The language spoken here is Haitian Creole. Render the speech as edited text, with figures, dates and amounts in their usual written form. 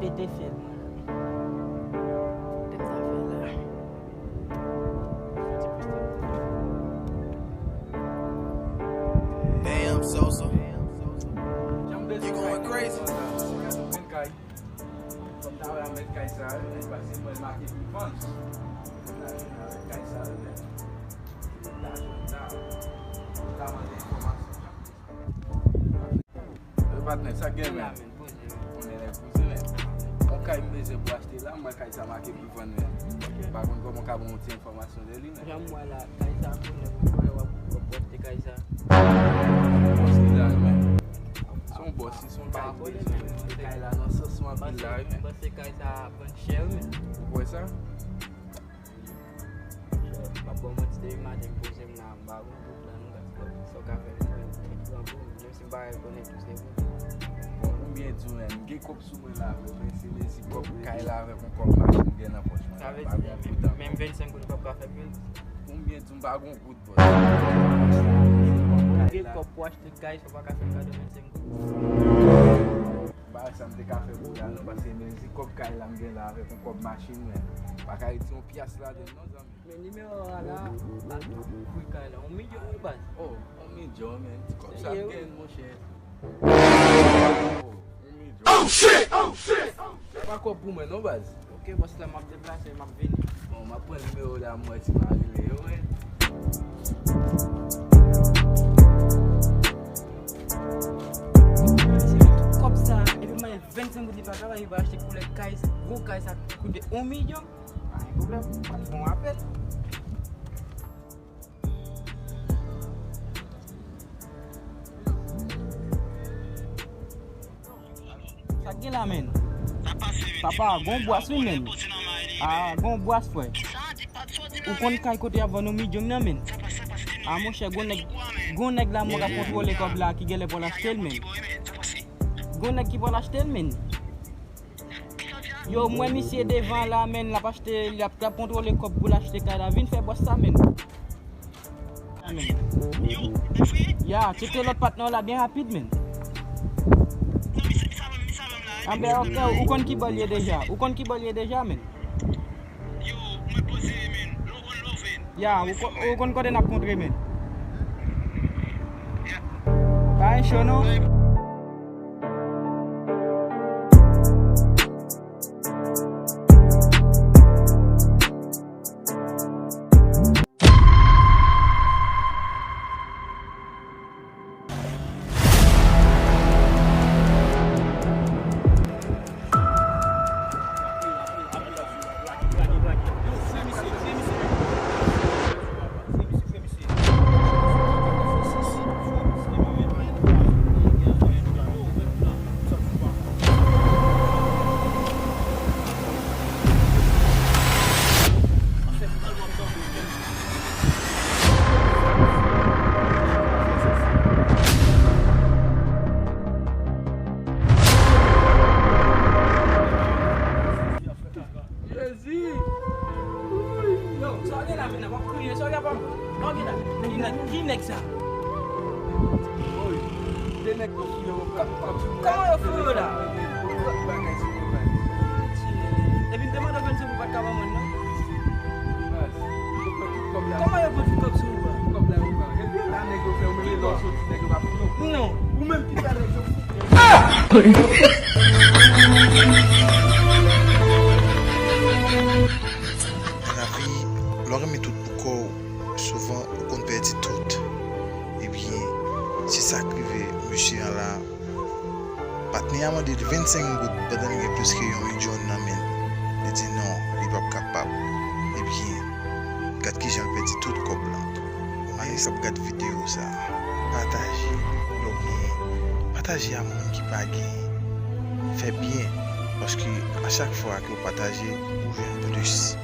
pété film. Damn, Sosa. You going crazy? Sa gen men, on elèv pouze men. On kay meze pou achete la, mwen kay sa marke pou vende men. Par contre, kon ka bon ti informasyon de li men. Jam moi la, kay sa konnen pou wap poste kay sa. Boss ki la men. Son boss, son kay men. Kay la nan sosman bil la men. Parce kay sa bon cher men. Ou sa? Pa bon mwen ti de imagine pose m nan bagon tout la nou gat so ka fe men. Jom si bagay konnen tout se bon. Mwen djou men, gen kop sou mwen la men, se men si kop kay la ve kon kop machin gen nan poch men. Sa ve di, men 25 gout kop ka fe bil. Mwen djou bagon gout boss. Gen kop pou achete kay so pa ka fe kado 25 gout. Ba sa mte ka fe gout la nou, base men si kop kay la gen la ve kon kop machin men. Pa ka iti yon pias la den non zami. Men numéro la, pou kay la, on milyon ou bas? Oh, on milyon men, ti kop sa gen mon cher. Oh shit! Oh shit! Pa kop pou men non baz? Ok, boss la map deplase, map vini. Bon, ma pren numéro la mwen ti ma rile yo men. Comme ça, et puis moi 25 gout di pa kaba, il va acheter pour les kay, gros kay ça coûte 1 million. Pas un problème, pas de bon appel. Ça gen la men. Papa, gon bois oui men. Ah, gon bois frère. Ou kon kay côté avant nos millions nan men. Ah mon cher, gon nèg la moi ka contrôler comme là qui gèle pour l'acheter men. Gon nèg qui pour l'acheter men. Yo moi monsieur devant là men, la pas acheter, la contrôler comme pour l'acheter kay la vinn faire boss ça men. Amen. Ya, c'était l'autre partenaire là bien rapide men. Ah ben ok, ou kon ki bolye deja? Ou kon ki bolye deja men? Yo, mwen pose men, loven. Ya, ou kon kote nap kontre men? Ya. Ba en show nou? Comment yo fou là? Et puis demande à 25 pour pas cavoir mon non? Comment yo peut comme ça? Non, ou même qui parle La vie, l'on remet tout pour souvent on perd tout. Et bien, c'est ça qui veut monsieur là. Partenaire m'a dit 25 gouttes pendant qu'il y a plus que un million d'amène. Il dit non, il n'est pas capable. Et bien, quand j'ai perdu tout le corps blanc, allez, ça regarde vidéo ça. Partagez à mon qui pas gagné. Fait bien parce que à chaque fois que vous partagez, vous jouez plus.